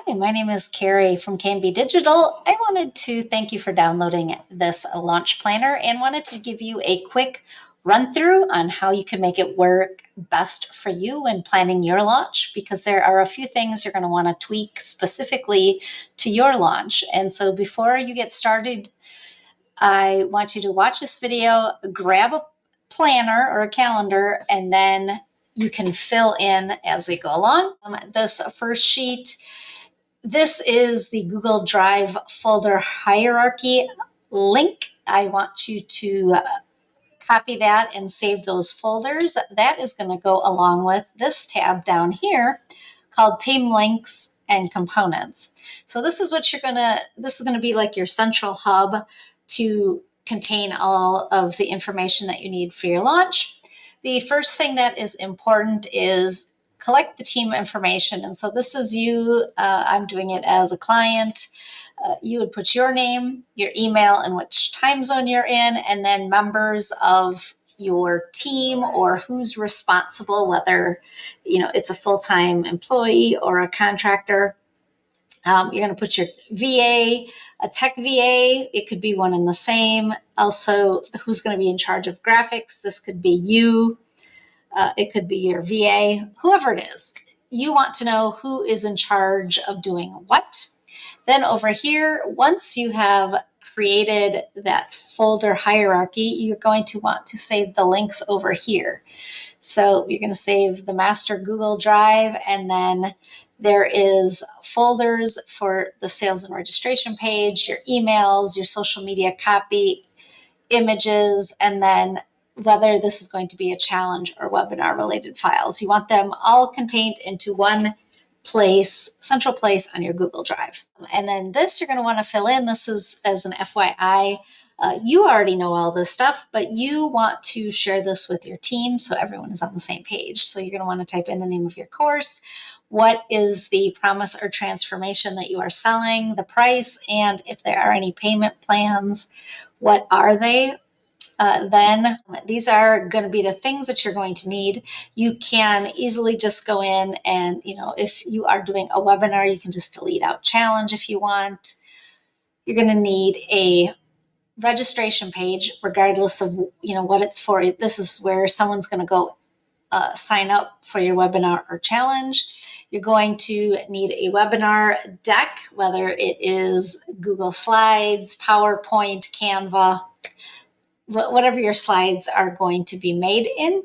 Hi, my name is Carrie from KMB Digital. I wanted to thank you for downloading this launch planner and wanted to give you a quick run through on how you can make it work best for you when planning your launch, because there are a few things you're going to want to tweak specifically to your launch. And so before you get started, I want you to watch this video, grab a planner or a calendar, and then you can fill in as we go along. This first sheet, this is the Google Drive folder hierarchy link. I want you to copy that and save those folders. That is going to go along with this tab down here called Team Links and Components. So this is going to be like your central hub to contain all of the information that you need for your launch. The first thing that is important is collect the team information. And so this is you. I'm doing it as a client. You would put your name, your email, and which time zone you're in, and then members of your team or who's responsible, whether it's a full-time employee or a contractor. You're going to put your VA, a tech VA. It could be one and the same. Also, who's going to be in charge of graphics. This could be you. It could be your VA, whoever it is. You want to know who is in charge of doing what. Then over here, once you have created that folder hierarchy, you're going to want to save the links over here. So you're going to save the master Google Drive, and then there is folders for the sales and registration page, your emails, your social media copy, images, and then whether this is going to be a challenge or webinar related files. You want them all contained into one place, central place on your Google Drive. And then this you're going to want to fill in. This is as an FYI. You already know all this stuff, but you want to share this with your team so everyone is on the same page. So you're going to want to type in the name of your course, what is the promise or transformation that you are selling, the price, and if there are any payment plans, what are they? Then these are going to be the things that you're going to need. You can easily just go in and, if you are doing a webinar, you can just delete out challenge if you want. You're going to need a registration page, regardless of, what it's for. This is where someone's going to go sign up for your webinar or challenge. You're going to need a webinar deck, whether it is Google Slides, PowerPoint, Canva, whatever your slides are going to be made in.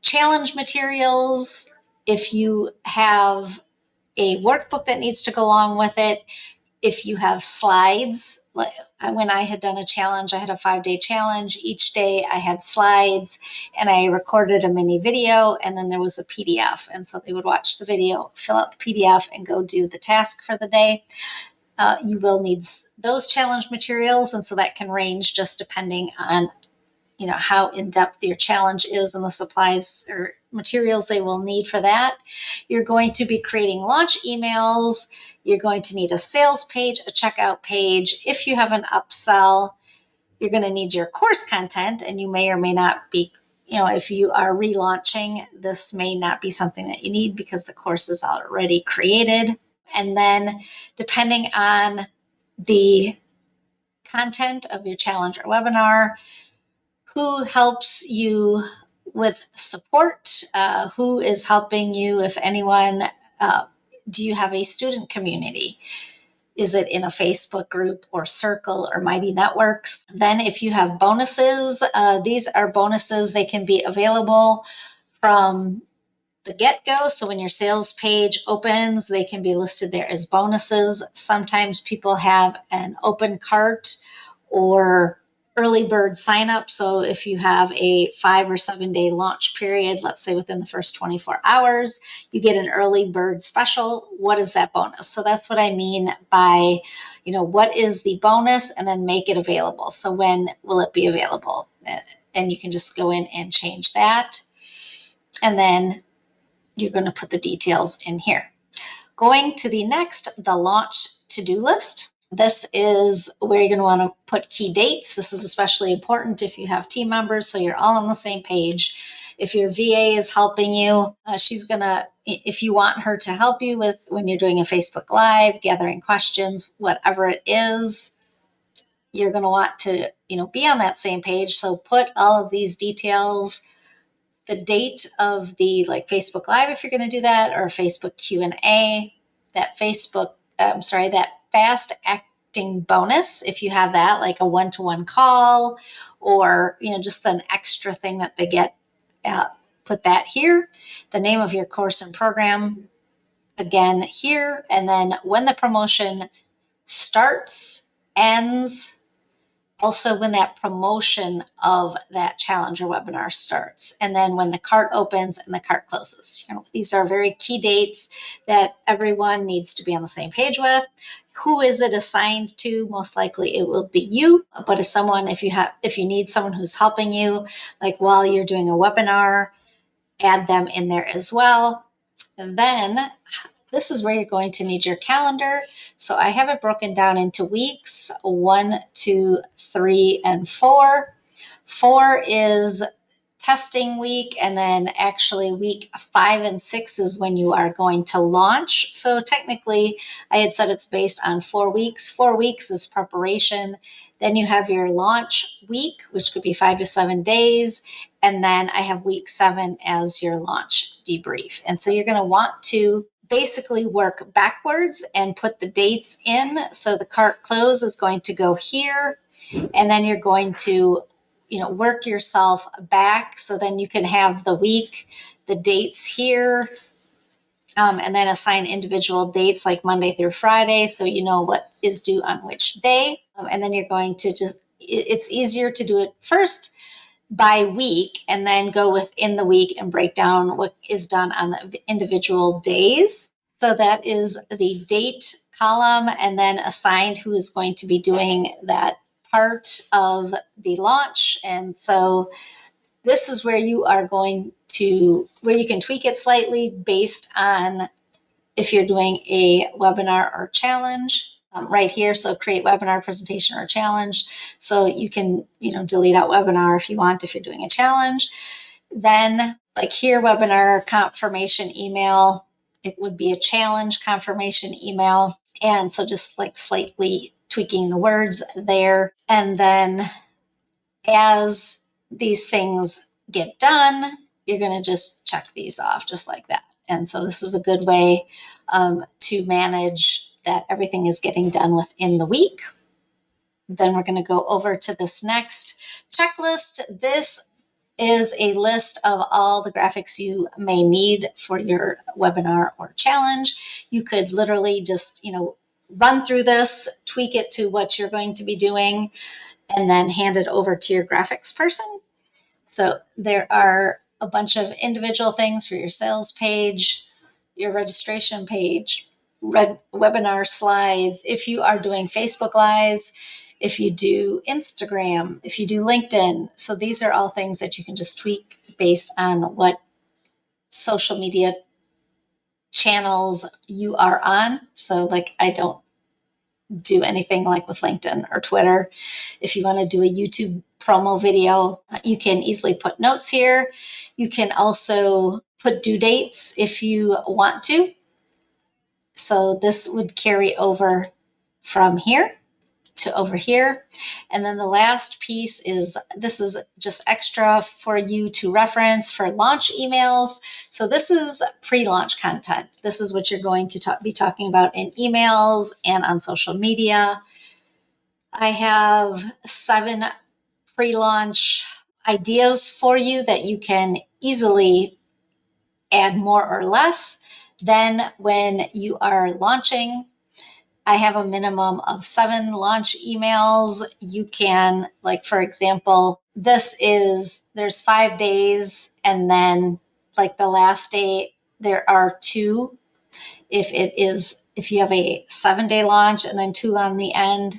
Challenge materials, if you have a workbook that needs to go along with it, if you have slides. When I had done a challenge, I had a 5-day challenge. Each day I had slides and I recorded a mini video, and then there was a PDF. And so they would watch the video, fill out the PDF, and go do the task for the day. You will need those challenge materials, and so that can range just depending on how in-depth your challenge is and the supplies or materials they will need for that. You're going to be creating launch emails. You're going to need a sales page, a checkout page. If you have an upsell, you're going to need your course content, and you may or may not be, if you are relaunching, this may not be something that you need because the course is already created. And then depending on the content of your challenge or webinar, who helps you with support, who is helping you, if anyone, do you have a student community? Is it in a Facebook group or circle or Mighty Networks? Then if you have bonuses, these are bonuses. They can be available from the get-go. So when your sales page opens, they can be listed there as bonuses. Sometimes people have an open cart or early bird sign up. So if you have a 5 or 7 day launch period, let's say within the first 24 hours, you get an early bird special. What is that bonus? So that's what I mean by, what is the bonus, and then make it available. So when will it be available? And you can just go in and change that. And then you're going to put the details in here. Going to the next, the launch to-do list. This is where you're going to want to put key dates. This is especially important if you have team members, so you're all on the same page. If your VA is helping you, she's going to, if you want her to help you with when you're doing a Facebook Live, gathering questions, whatever it is, you're going to want to, be on that same page. So put all of these details, the date of the Facebook Live, if you're going to do that, or Facebook Q&A, that that fast acting bonus, if you have that, like a one-to-one call, or, just an extra thing that they get, put that here, the name of your course and program, again here, and then when the promotion starts, ends, also when that promotion of that challenger webinar starts, and then when the cart opens and the cart closes. These are very key dates that everyone needs to be on the same page with. Who is it assigned to? Most likely it will be you. But if you need someone who's helping you, like while you're doing a webinar, add them in there as well. And then this is where you're going to need your calendar. So I have it broken down into weeks 1, 2, 3, and 4. 4 is testing week, and then actually week 5 and 6 is when you are going to launch. So technically, I had said it's based on 4 weeks. 4 weeks is preparation. Then you have your launch week, which could be 5 to 7 days. And then I have week 7 as your launch debrief. And so you're going to want to basically work backwards and put the dates in. So the cart close is going to go here, and then you're going to, work yourself back. So then you can have the week, the dates here, and then assign individual dates like Monday through Friday. So you know what is due on which day. And then you're going to it's easier to do it first by week and then go within the week and break down what is done on the individual days. So that is the date column, and then assigned who is going to be doing that part of the launch. And so this is where you are going to, where you can tweak it slightly based on if you're doing a webinar or challenge. Right here, so create webinar, presentation, or challenge. So you can, delete out webinar if you want, if you're doing a challenge. Then like here, webinar confirmation email, it would be a challenge confirmation email. And so just like slightly tweaking the words there. And then as these things get done, you're going to just check these off just like that. And so this is a good way to manage that everything is getting done within the week. Then we're going to go over to this next checklist. This is a list of all the graphics you may need for your webinar or challenge. You could literally just, run through this, tweak it to what you're going to be doing, and then hand it over to your graphics person. So there are a bunch of individual things for your sales page, your registration page, webinar slides. If you are doing Facebook Lives, if you do Instagram, if you do LinkedIn. So these are all things that you can just tweak based on what social media channels you are on. So like I don't do anything like with LinkedIn or Twitter. If you want to do a YouTube promo video, you can easily put notes here. You can also put due dates if you want to. So this would carry over from here to over here. And then the last piece is, this is just extra for you to reference for launch emails. So this is pre-launch content. This is what you're going to be talking about in emails and on social media. I have 7 pre-launch ideas for you that you can easily add more or less. Then when you are launching, I have a minimum of 7 launch emails. You can, like, for example, there's 5 days, and then like the last day, there are 2. If you have a 7-day launch and then 2 on the end,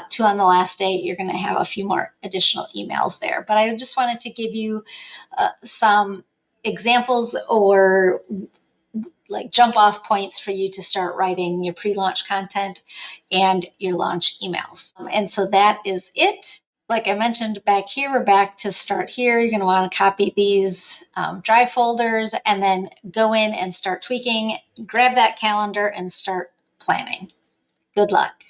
2 on the last day, you're going to have a few more additional emails there. But I just wanted to give you some examples or like jump off points for you to start writing your pre-launch content and your launch emails. And so that is it. Like I mentioned back here, we're back to start here. You're going to want to copy these drive folders and then go in and start tweaking, grab that calendar and start planning. Good luck.